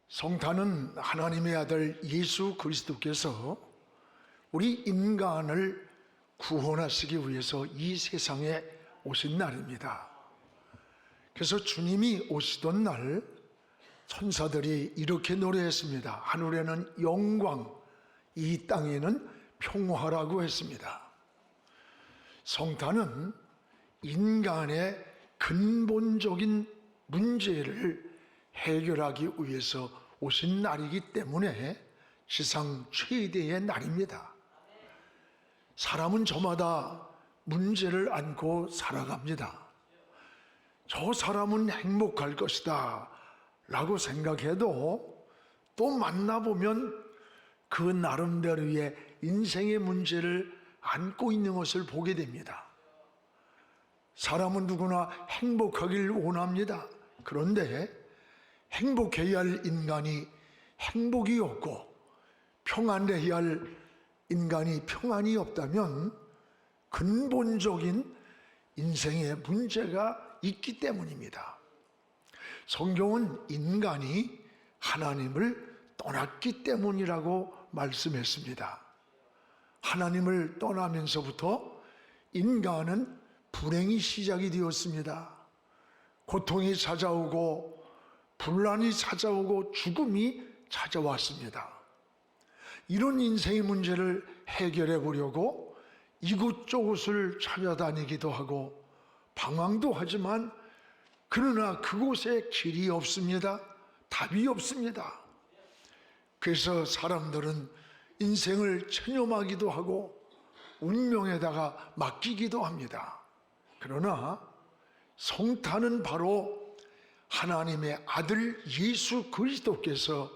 성탄은 하나님의 아들 예수 그리스도께서 우리 인간을 구원하시기 위해서 이 세상에 오신 날입니다. 그래서 주님이 오시던 날 천사들이 이렇게 노래했습니다. 하늘에는 영광, 이 땅에는 평화라고 했습니다. 성탄은 인간의 근본적인 문제를 해결하기 위해서 오신 날이기 때문에 지상 최대의 날입니다. 사람은 저마다 문제를 안고 살아갑니다. 저 사람은 행복할 것이다 라고 생각해도 또 만나보면 그 나름대로의 인생의 문제를 안고 있는 것을 보게 됩니다. 사람은 누구나 행복하길 원합니다. 그런데 행복해야 할 인간이 행복이 없고 평안해야 할 인간이 평안이 없다면 근본적인 인생의 문제가 있기 때문입니다. 성경은 인간이 하나님을 떠났기 때문이라고 말씀했습니다. 하나님을 떠나면서부터 인간은 불행이 시작이 되었습니다. 고통이 찾아오고 분란이 찾아오고 죽음이 찾아왔습니다. 이런 인생의 문제를 해결해 보려고 이곳저곳을 찾아다니기도 하고 방황도 하지만 그러나 그곳에 길이 없습니다. 답이 없습니다. 그래서 사람들은 인생을 체념하기도 하고 운명에다가 맡기기도 합니다. 그러나 성탄은 바로 하나님의 아들 예수 그리스도께서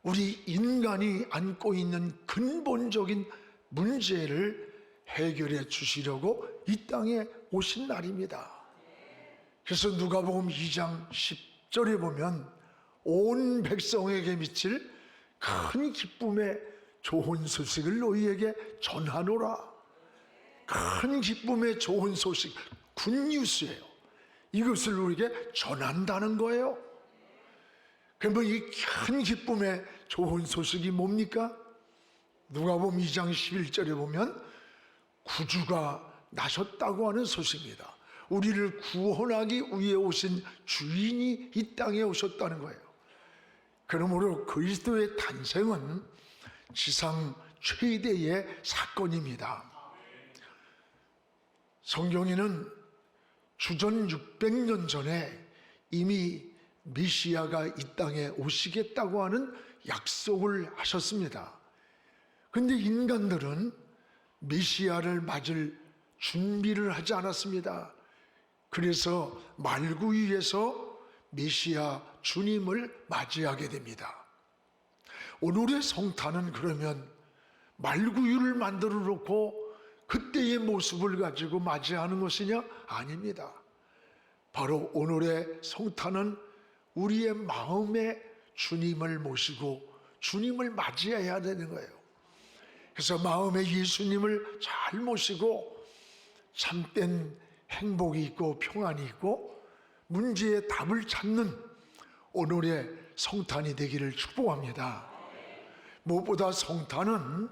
우리 인간이 안고 있는 근본적인 문제를 해결해 주시려고 이 땅에 오신 날입니다. 그래서 누가복음 2장 10절에 보면 온 백성에게 미칠 큰 기쁨의 좋은 소식을 너희에게 전하노라. 큰 기쁨의 좋은 소식, 굿뉴스예요. 이것을 우리에게 전한다는 거예요. 그러면 이 큰 기쁨의 좋은 소식이 뭡니까? 누가복음 2장 11절에 보면 구주가 나셨다고 하는 소식입니다. 우리를 구원하기 위해 오신 주인이 이 땅에 오셨다는 거예요. 그러므로 그리스도의 탄생은 지상 최대의 사건입니다. 성경에는 주전 600년 전에 이미 메시아가 이 땅에 오시겠다고 하는 약속을 하셨습니다. 그런데 인간들은 메시아를 맞을 준비를 하지 않았습니다. 그래서 말구유에서 메시아 주님을 맞이하게 됩니다. 오늘의 성탄은 그러면 말구유를 만들어 놓고 그때의 모습을 가지고 맞이하는 것이냐? 아닙니다. 바로 오늘의 성탄은 우리의 마음에 주님을 모시고 주님을 맞이해야 되는 거예요. 그래서 마음에 예수님을 잘 모시고 참된 행복이 있고 평안이 있고 문제의 답을 찾는 오늘의 성탄이 되기를 축복합니다. 무엇보다 성탄은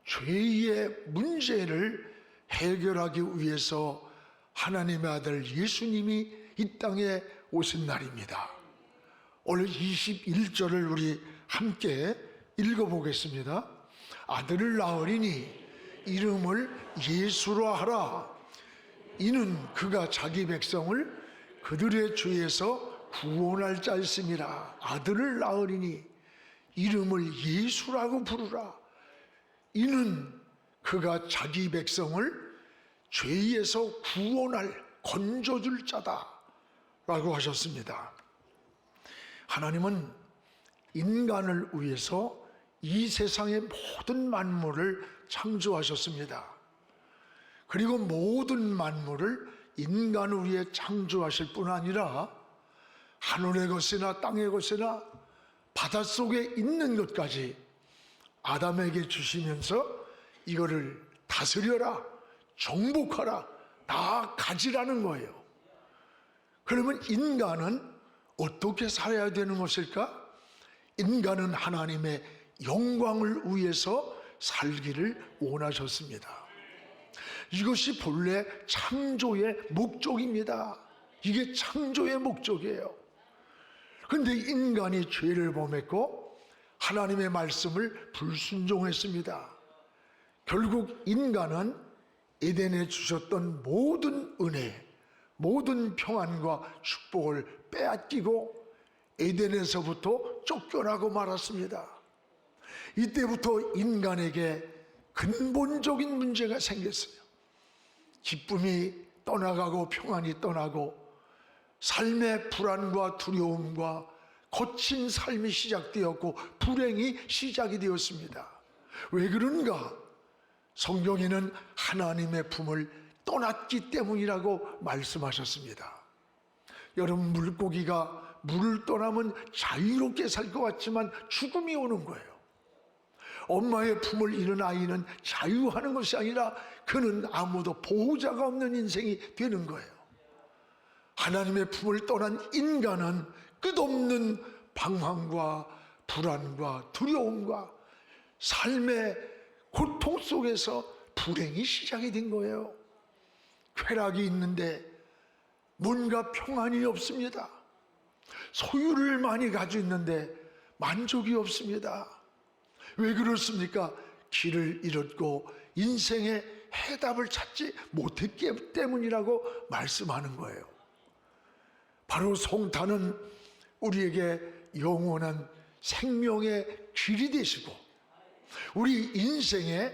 죄의 문제를 해결하기 위해서 하나님의 아들 예수님이 이 땅에 오신 날입니다. 오늘 21절을 우리 함께 읽어보겠습니다. 아들을 낳으리니 이름을 예수라 하라. 이는 그가 자기 백성을 그들의 죄에서 구원할 자였음이라. 아들을 낳으리니 이름을 예수라고 부르라. 이는 그가 자기 백성을 죄에서 구원할 건져줄 자다 라고 하셨습니다. 하나님은 인간을 위해서 이 세상의 모든 만물을 창조하셨습니다. 그리고 모든 만물을 인간을 위해 창조하실 뿐 아니라 하늘의 것이나 땅의 것이나 바닷속에 있는 것까지 아담에게 주시면서 이거를 다스려라, 정복하라, 다 가지라는 거예요. 그러면 인간은 어떻게 살아야 되는 것일까? 인간은 하나님의 영광을 위해서 살기를 원하셨습니다. 이것이 본래 창조의 목적입니다. 이게 창조의 목적이에요. 그런데 인간이 죄를 범했고 하나님의 말씀을 불순종했습니다. 결국 인간은 에덴에 주셨던 모든 은혜, 모든 평안과 축복을 빼앗기고 에덴에서부터 쫓겨나고 말았습니다. 이때부터 인간에게 근본적인 문제가 생겼어요. 기쁨이 떠나가고 평안이 떠나고 삶의 불안과 두려움과 거친 삶이 시작되었고 불행이 시작이 되었습니다. 왜 그런가? 성경에는 하나님의 품을 떠났기 때문이라고 말씀하셨습니다. 여러분, 물고기가 물을 떠나면 자유롭게 살 것 같지만 죽음이 오는 거예요. 엄마의 품을 잃은 아이는 자유하는 것이 아니라 그는 아무도 보호자가 없는 인생이 되는 거예요. 하나님의 품을 떠난 인간은 끝없는 방황과 불안과 두려움과 삶의 고통 속에서 불행이 시작이 된 거예요. 쾌락이 있는데 뭔가 평안이 없습니다. 소유를 많이 가지고 있는데 만족이 없습니다. 왜 그렇습니까? 길을 잃었고 인생의 해답을 찾지 못했기 때문이라고 말씀하는 거예요. 바로 성탄은 우리에게 영원한 생명의 길이 되시고 우리 인생에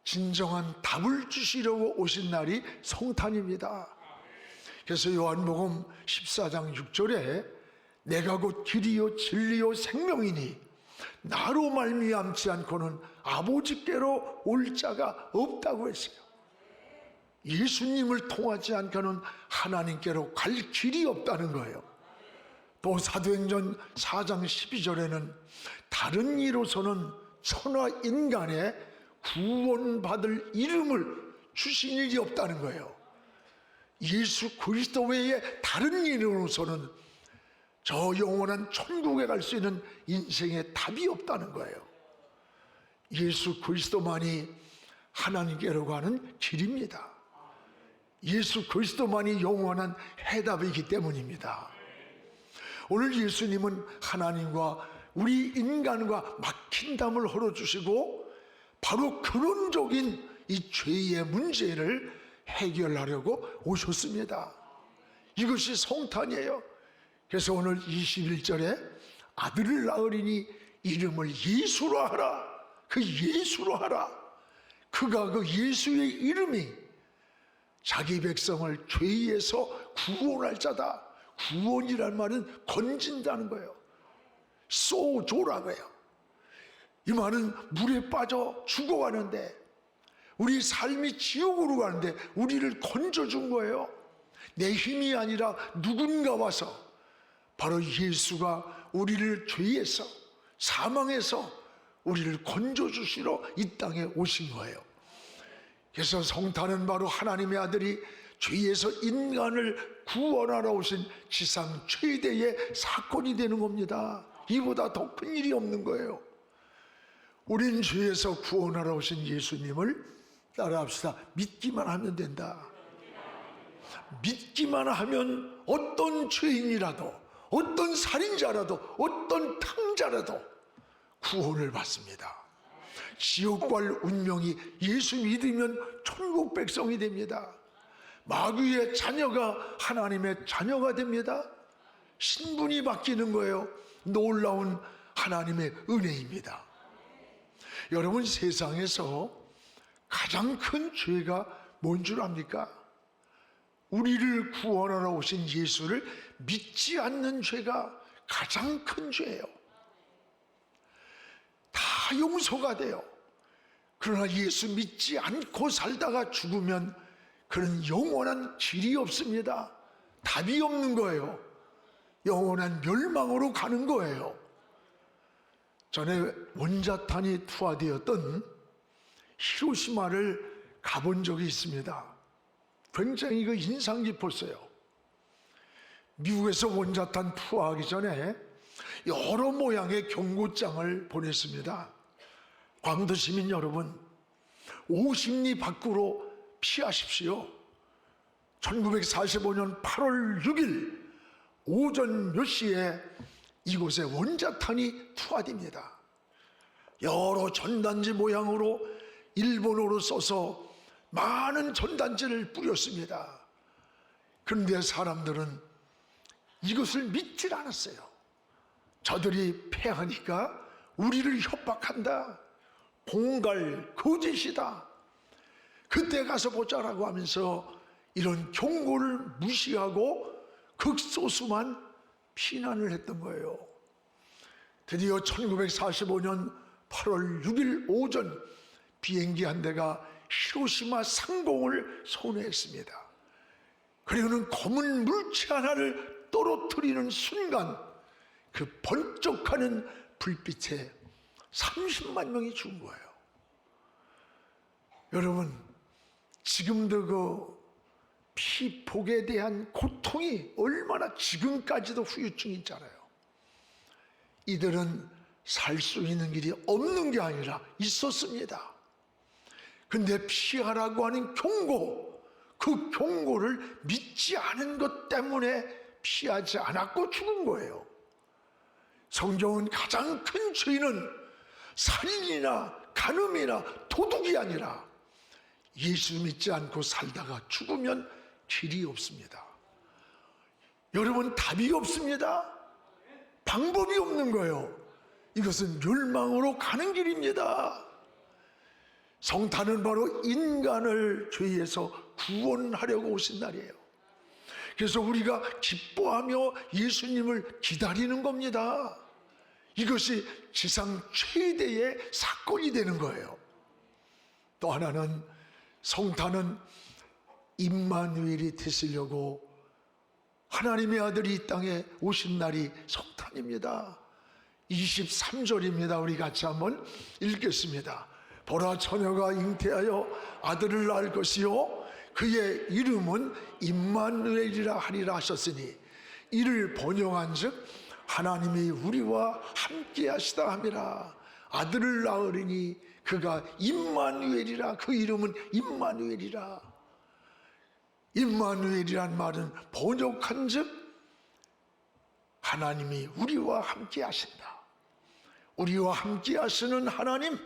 진정한 답을 주시려고 오신 날이 성탄입니다. 그래서 요한복음 14장 6절에 내가 곧 길이요 진리요 생명이니 나로 말미암지 않고는 아버지께로 올 자가 없다고 했어요. 예수님을 통하지 않고는 하나님께로 갈 길이 없다는 거예요. 또 사도행전 4장 12절에는 다른 이로서는 천하 인간의 구원받을 이름을 주신 일이 없다는 거예요. 예수 그리스도 외에 다른 이름으로서는 저 영원한 천국에 갈 수 있는 인생의 답이 없다는 거예요. 예수 그리스도만이 하나님께로 가는 길입니다. 예수 그리스도만이 영원한 해답이기 때문입니다. 오늘 예수님은 하나님과 우리 인간과 막힌 담을 헐어주시고 바로 근원적인 이 죄의 문제를 해결하려고 오셨습니다. 이것이 성탄이에요. 그래서 오늘 21절에 아들을 낳으리니 이름을 예수로 하라. 그 예수로 하라. 그가 그 예수의 이름이 자기 백성을 죄에서 구원할 자다. 구원이란 말은 건진다는 거예요. 쏘조라고 해요. 이 말은 물에 빠져 죽어가는데 우리 삶이 지옥으로 가는데 우리를 건져준 거예요. 내 힘이 아니라 누군가 와서 바로 예수가 우리를 죄에서 사망에서 우리를 건져주시러 이 땅에 오신 거예요. 그래서 성탄은 바로 하나님의 아들이 죄에서 인간을 구원하러 오신 지상 최대의 사건이 되는 겁니다. 이보다 더 큰 일이 없는 거예요. 우린 죄에서 구원하러 오신 예수님을 따라합시다. 믿기만 하면 된다. 믿기만 하면 어떤 죄인이라도 어떤 살인자라도 어떤 탕자라도 구원을 받습니다. 지옥 갈 운명이 예수 믿으면 천국 백성이 됩니다. 마귀의 자녀가 하나님의 자녀가 됩니다. 신분이 바뀌는 거예요. 놀라운 하나님의 은혜입니다. 여러분, 세상에서 가장 큰 죄가 뭔 줄 압니까? 우리를 구원하러 오신 예수를 믿지 않는 죄가 가장 큰 죄예요. 다 용서가 돼요. 그러나 예수 믿지 않고 살다가 죽으면 그는 영원한 길이 없습니다. 답이 없는 거예요. 영원한 멸망으로 가는 거예요. 전에 원자탄이 투하되었던 히로시마를 가본 적이 있습니다. 굉장히 인상 깊었어요. 미국에서 원자탄 투하하기 전에 여러 모양의 경고장을 보냈습니다. 광도 시민 여러분, 50리 밖으로 피하십시오. 1945년 8월 6일 오전 몇 시에 이곳에 원자탄이 투하됩니다. 여러 전단지 모양으로 일본어로 써서 많은 전단지를 뿌렸습니다. 그런데 사람들은 이것을 믿질 않았어요. 저들이 패하니까 우리를 협박한다, 공갈, 거짓이다, 그때 가서 보자라고 하면서 이런 경고를 무시하고 극소수만 피난을 했던 거예요. 드디어 1945년 8월 6일 오전 비행기 한 대가 히로시마 상공을 선회했습니다. 그리고는 검은 물체 하나를 떨어뜨리는 순간 그 번쩍하는 불빛에 30만 명이 죽은 거예요. 여러분, 지금도 그 피폭에 대한 고통이 얼마나 지금까지도 후유증이 있잖아요. 이들은 살 수 있는 길이 없는 게 아니라 있었습니다. 근데 피하라고 하는 경고, 그 경고를 믿지 않은 것 때문에 피하지 않았고 죽은 거예요. 성경은 가장 큰 죄는 살인이나 간음이나 도둑이 아니라 예수 믿지 않고 살다가 죽으면 길이 없습니다. 여러분, 답이 없습니다. 방법이 없는 거예요. 이것은 멸망으로 가는 길입니다. 성탄은 바로 인간을 죄에서 구원하려고 오신 날이에요. 그래서 우리가 기뻐하며 예수님을 기다리는 겁니다. 이것이 지상 최대의 사건이 되는 거예요. 또 하나는 성탄은 임마누엘이 되시려고 하나님의 아들이 이 땅에 오신 날이 성탄입니다. 23절입니다. 우리 같이 한번 읽겠습니다. 보라, 처녀가 잉태하여 아들을 낳을 것이요 그의 이름은 임마누엘이라 하리라 하셨으니 이를 번영한즉 하나님이 우리와 함께 하시다 함이라. 아들을 낳으리니 그가 임마누엘이라. 그 이름은 임마누엘이라. 임마누엘이란 말은 번역한즉 하나님이 우리와 함께 하신다. 우리와 함께 하시는 하나님,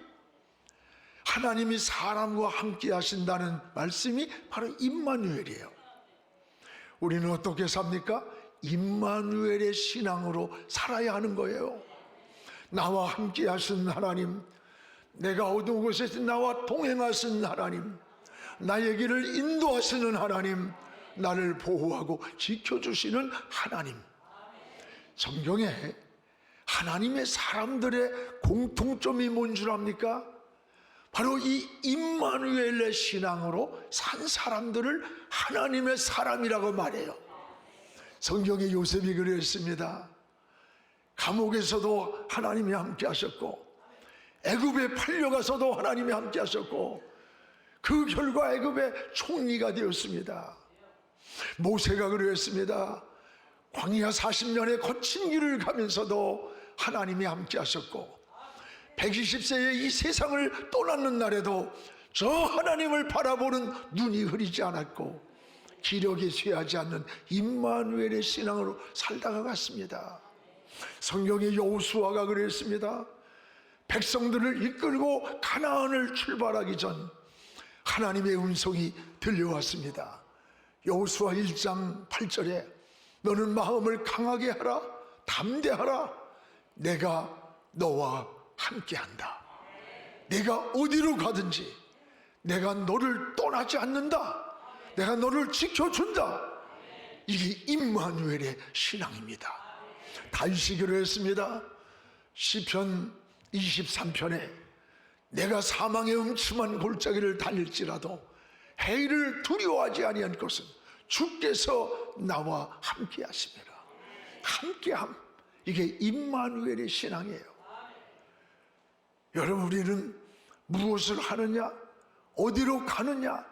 하나님이 사람과 함께 하신다는 말씀이 바로 임마누엘이에요. 우리는 어떻게 삽니까? 임마누엘의 신앙으로 살아야 하는 거예요. 나와 함께 하신 하나님, 내가 어두운 곳에서 나와 동행하신 하나님, 나의 길을 인도하시는 하나님, 나를 보호하고 지켜주시는 하나님. 성경에 하나님의 사람들의 공통점이 뭔 줄 압니까? 바로 이 임마누엘의 신앙으로 산 사람들을 하나님의 사람이라고 말해요. 성경에 요셉이 그랬습니다. 감옥에서도 하나님이 함께 하셨고 애굽에 팔려가서도 하나님이 함께 하셨고 그 결과 애굽의 총리가 되었습니다. 모세가 그랬습니다. 광야 40년의 거친 길을 가면서도 하나님이 함께 하셨고 120세에 이 세상을 떠나는 날에도 저 하나님을 바라보는 눈이 흐리지 않았고 기력이 쇠하지 않는 임마누엘의 신앙으로 살다가 갔습니다. 성경의 여호수아가 그랬습니다. 백성들을 이끌고 가나안을 출발하기 전 하나님의 음성이 들려왔습니다. 여호수아 1장 8절에 너는 마음을 강하게 하라, 담대하라, 내가 너와 함께한다. 내가 어디로 가든지 내가 너를 떠나지 않는다. 내가 너를 지켜준다. 이게 임마누엘의 신앙입니다. 다윗이 그랬습니다. 시편 23편에 내가 사망의 음침한 골짜기를 다닐지라도 해를 두려워하지 아니한 것은 주께서 나와 함께 하심이라. 함께함, 이게 임마누엘의 신앙이에요. 여러분, 우리는 무엇을 하느냐, 어디로 가느냐,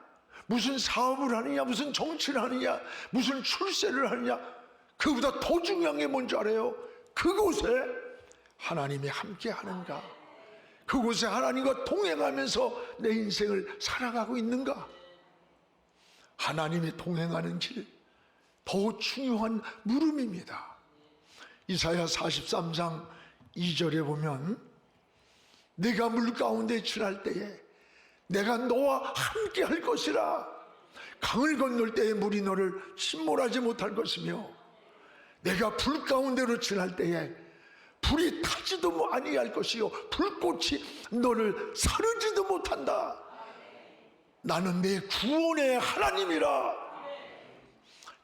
무슨 사업을 하느냐, 무슨 정치를 하느냐, 무슨 출세를 하느냐, 그보다 더 중요한 게 뭔지 알아요? 그곳에 하나님이 함께 하는가? 그곳에 하나님과 동행하면서 내 인생을 살아가고 있는가? 하나님이 동행하는 길, 더 중요한 물음입니다. 이사야 43장 2절에 보면 네가 물 가운데 지날 때에 내가 너와 함께 할 것이라. 강을 건널 때에 물이 너를 침몰하지 못할 것이며 내가 불 가운데로 지날 때에 불이 타지도 아니할 것이요 불꽃이 너를 사르지도 못한다. 나는 내 구원의 하나님이라.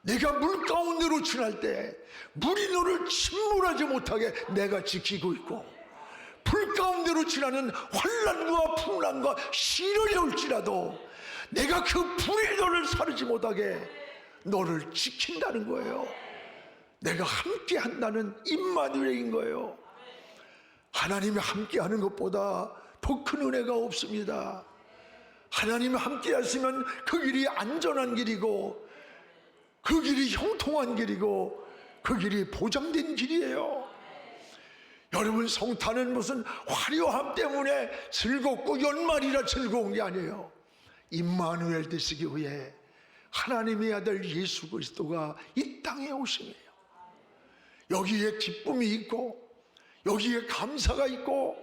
내가 물 가운데로 지날 때 물이 너를 침몰하지 못하게 내가 지키고 있고, 불 가운데로 지나는 환난과 풍랑과 시련이 올지라도 내가 그 불이 너를 사르지 못하게 너를 지킨다는 거예요. 내가 함께 한다는 임마누엘인 거예요. 하나님이 함께 하는 것보다 더 큰 은혜가 없습니다. 하나님이 함께 하시면 그 길이 안전한 길이고, 그 길이 형통한 길이고, 그 길이 보장된 길이에요. 여러분, 성탄은 무슨 화려함 때문에 즐겁고 연말이라 즐거운 게 아니에요. 임마누엘 되시기 위해 하나님의 아들 예수 그리스도가 이 땅에 오심이에요. 여기에 기쁨이 있고, 여기에 감사가 있고,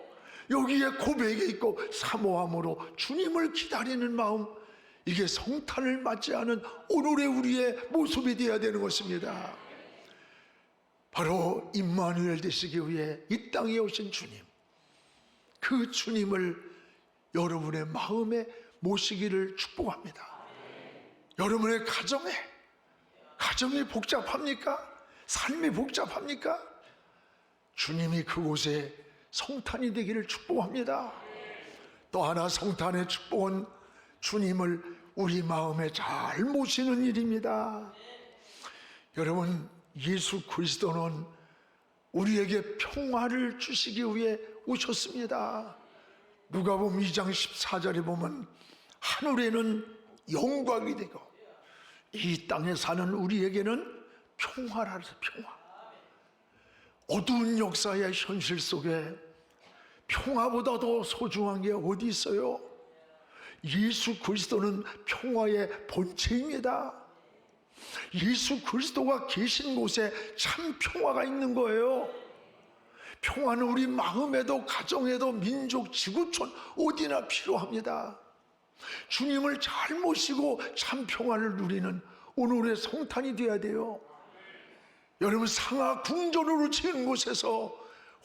여기에 고백이 있고, 사모함으로 주님을 기다리는 마음, 이게 성탄을 맞이하는 오늘의 우리의 모습이 되어야 되는 것입니다. 바로 임마누엘 되시기 위해 이 땅에 오신 주님, 그 주님을 여러분의 마음에 모시기를 축복합니다. 여러분의 가정이 복잡합니까? 삶이 복잡합니까? 주님이 그곳에 성탄이 되기를 축복합니다. 또 하나, 성탄의 축복은 주님을 우리 마음에 잘 모시는 일입니다. 여러분, 예수 그리스도는 우리에게 평화를 주시기 위해 오셨습니다. 누가복음 2장 14절에 보면 하늘에는 영광이 되고 이 땅에 사는 우리에게는 평화라 해서 평화. 어두운 역사의 현실 속에 평화보다 더 소중한 게 어디 있어요? 예수 그리스도는 평화의 본체입니다. 예수 그리스도가 계신 곳에 참 평화가 있는 거예요. 평화는 우리 마음에도 가정에도 민족, 지구촌 어디나 필요합니다. 주님을 잘 모시고 참 평화를 누리는 오늘의 성탄이 되어야 돼요. 여러분, 상하 궁전으로 지은 곳에서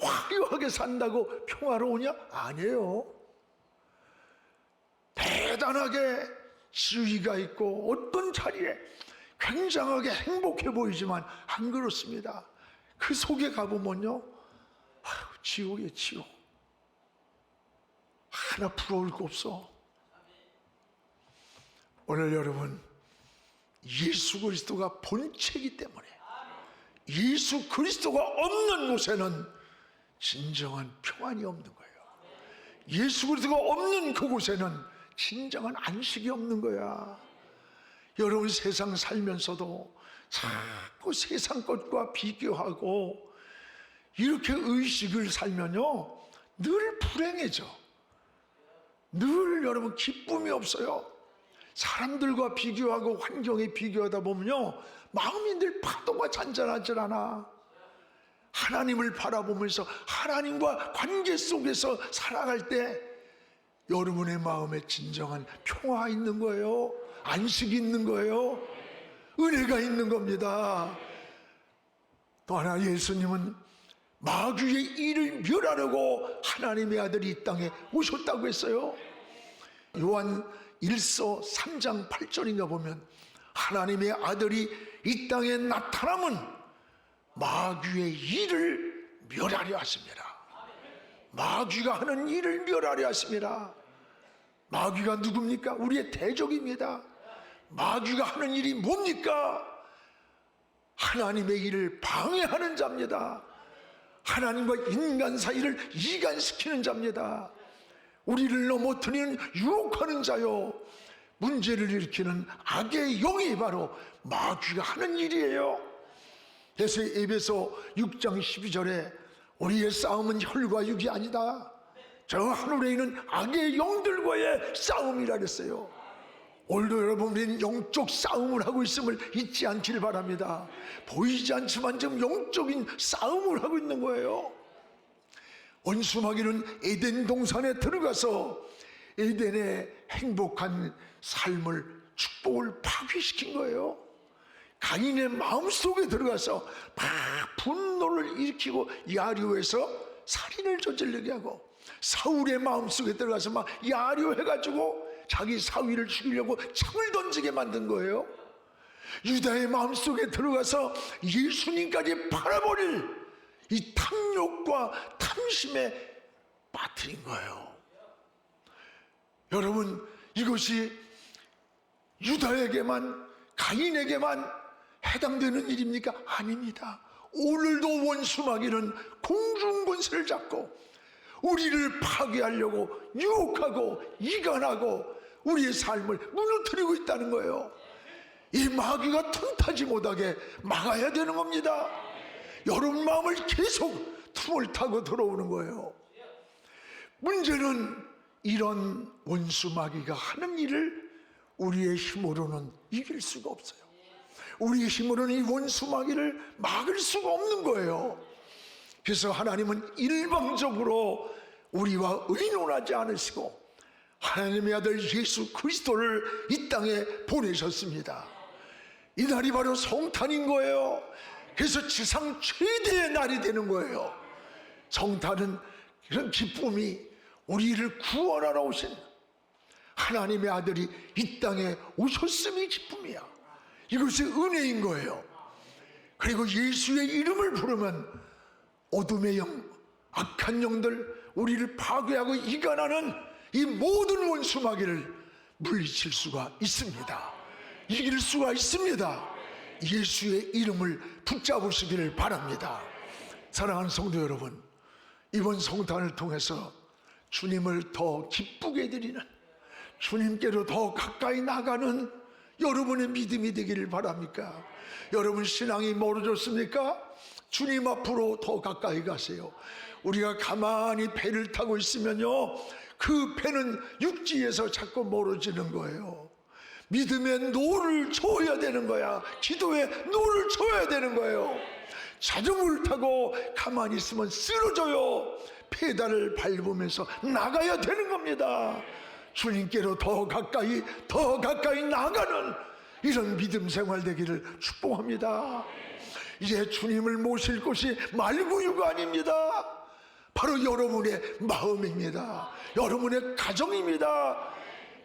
화려하게 산다고 평화로우냐? 아니에요. 대단하게 지위가 있고 어떤 자리에 굉장하게 행복해 보이지만 안 그렇습니다. 그 속에 가보면요, 지옥이에요, 지옥. 하나 부러울 거 없어. 오늘 여러분, 예수 그리스도가 본체이기 때문에 예수 그리스도가 없는 곳에는 진정한 평안이 없는 거예요. 예수 그리스도가 없는 그곳에는 진정한 안식이 없는 거야. 여러분, 세상 살면서도 자꾸 세상 것과 비교하고 이렇게 의식을 살면요, 늘 불행해져. 늘 여러분 기쁨이 없어요. 사람들과 비교하고 환경에 비교하다 보면요, 마음이 늘 파도가 잔잔하질 않아. 하나님을 바라보면서 하나님과 관계 속에서 살아갈 때 여러분의 마음에 진정한 평화 있는 거예요. 안식이 있는 거예요. 은혜가 있는 겁니다. 또 하나, 예수님은 마귀의 일을 멸하려고 하나님의 아들이 이 땅에 오셨다고 했어요. 요한 1서 3장 8절인가 보면 하나님의 아들이 이 땅에 나타남은 마귀의 일을 멸하려 하십니다. 마귀가 하는 일을 멸하려 하십니다. 마귀가 누굽니까? 우리의 대적입니다. 마귀가 하는 일이 뭡니까? 하나님의 일을 방해하는 자입니다. 하나님과 인간 사이를 이간시키는 자입니다. 우리를 넘어뜨리는 유혹하는 자요, 문제를 일으키는 악의 영이 바로 마귀가 하는 일이에요. 그래서 에베소 6장 12절에 우리의 싸움은 혈과 육이 아니다, 저 하늘에 있는 악의 영들과의 싸움이라 그랬어요. 오늘도 여러분, 우리는 영적 싸움을 하고 있음을 잊지 않길 바랍니다. 보이지 않지만 지금 영적인 싸움을 하고 있는 거예요. 원수 마귀는 에덴 동산에 들어가서 에덴의 행복한 삶을, 축복을 파괴시킨 거예요. 가인의 마음속에 들어가서 막 분노를 일으키고 야류해서 살인을 저지르게 하고, 사울의 마음속에 들어가서 막 야류해가지고 자기 사위를 죽이려고 창을 던지게 만든 거예요. 유다의 마음속에 들어가서 예수님까지 팔아버릴 이 탐욕과 탐심에 빠뜨린 거예요. 여러분, 이것이 유다에게만, 가인에게만 해당되는 일입니까? 아닙니다. 오늘도 원수 마귀는 공중권세를 잡고 우리를 파괴하려고 유혹하고 이간하고 우리의 삶을 무너뜨리고 있다는 거예요. 이 마귀가 틈타지 못하게 막아야 되는 겁니다. 여러분 마음을 계속 틈을 타고 들어오는 거예요. 문제는 이런 원수 마귀가 하는 일을 우리의 힘으로는 이길 수가 없어요. 우리의 힘으로는 이 원수 마귀를 막을 수가 없는 거예요. 그래서 하나님은 일방적으로 우리와 의논하지 않으시고 하나님의 아들 예수 그리스도를 이 땅에 보내셨습니다. 이날이 바로 성탄인 거예요. 그래서 지상 최대의 날이 되는 거예요. 성탄은 이런 기쁨이, 우리를 구원하러 오신 하나님의 아들이 이 땅에 오셨음이 기쁨이야. 이것이 은혜인 거예요. 그리고 예수의 이름을 부르면 어둠의 영, 악한 영들, 우리를 파괴하고 이간하는 이 모든 원수 마귀를 물리칠 수가 있습니다. 이길 수가 있습니다. 예수의 이름을 붙잡으시기를 바랍니다. 사랑하는 성도 여러분, 이번 성탄을 통해서 주님을 더 기쁘게 해드리는, 주님께로 더 가까이 나가는 여러분의 믿음이 되기를 바랍니까? 여러분 신앙이 멀어졌습니까? 주님 앞으로 더 가까이 가세요. 우리가 가만히 배를 타고 있으면요, 그 배는 육지에서 자꾸 멀어지는 거예요. 믿음의 노를 줘야 되는 거야. 기도의 노를 줘야 되는 거예요. 자전거를 타고 가만히 있으면 쓰러져요. 페달을 밟으면서 나가야 되는 겁니다. 주님께로 더 가까이 나가는 이런 믿음 생활 되기를 축복합니다. 이제 주님을 모실 곳이 말구유가 아닙니다. 바로 여러분의 마음입니다. 여러분의 가정입니다.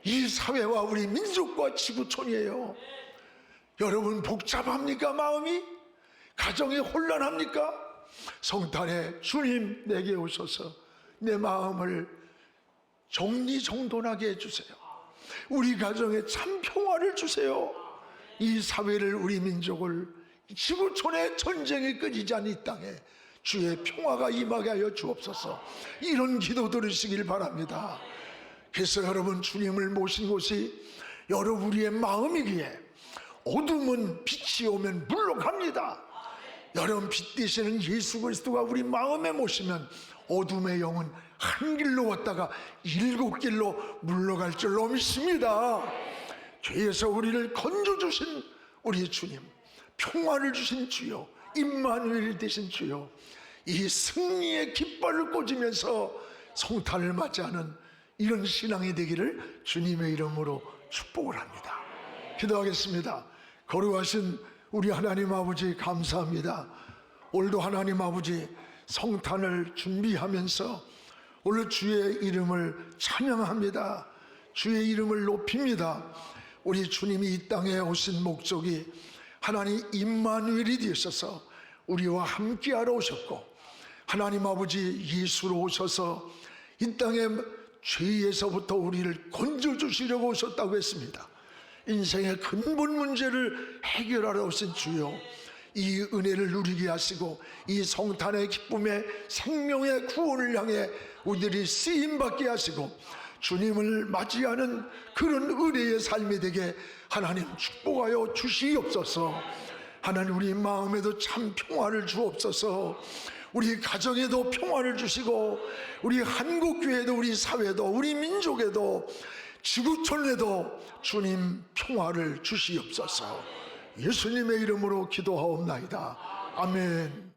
이 사회와 우리 민족과 지구촌이에요. 여러분 복잡합니까? 마음이? 가정이 혼란합니까? 성탄에 주님 내게 오셔서 내 마음을 정리정돈하게 해주세요. 우리 가정에 참 평화를 주세요. 이 사회를, 우리 민족을, 지구촌의 전쟁이 끊이지 않은 이 땅에 주의 평화가 임하게 하여 주옵소서. 이런 기도 들으시길 바랍니다. 그래서 여러분, 주님을 모신 곳이 여러분 우리의 마음이기에 어둠은 빛이 오면 물러갑니다. 여러분 빛 되시는 예수 그리스도가 우리 마음에 모시면 어둠의 영은 한 길로 왔다가 7길로 물러갈 줄로 믿습니다. 죄에서 우리를 건져주신 우리 주님, 평화를 주신 주요, 임마누엘이 되신 주요, 이 승리의 깃발을 꽂으면서 성탄을 맞이하는 이런 신앙이 되기를 주님의 이름으로 축복을 합니다. 기도하겠습니다. 거룩하신 우리 하나님 아버지 감사합니다. 오늘도 하나님 아버지 성탄을 준비하면서 오늘 주의 이름을 찬양합니다. 주의 이름을 높입니다. 우리 주님이 이 땅에 오신 목적이 하나님 임마누엘이 되셔서 우리와 함께하러 오셨고, 하나님 아버지 예수로 오셔서 이 땅에 죄에서부터 우리를 건져주시려고 오셨다고 했습니다. 인생의 근본 문제를 해결하러 오신 주요, 이 은혜를 누리게 하시고 이 성탄의 기쁨의 생명의 구원을 향해 우리들이 쓰임받게 하시고 주님을 맞이하는 그런 은혜의 삶이 되게 하나님 축복하여 주시옵소서. 하나님, 우리 마음에도 참 평화를 주옵소서. 우리 가정에도 평화를 주시고, 우리 한국교회도, 우리 사회도, 우리 민족에도, 지구촌에도 주님 평화를 주시옵소서. 예수님의 이름으로 기도하옵나이다. 아멘.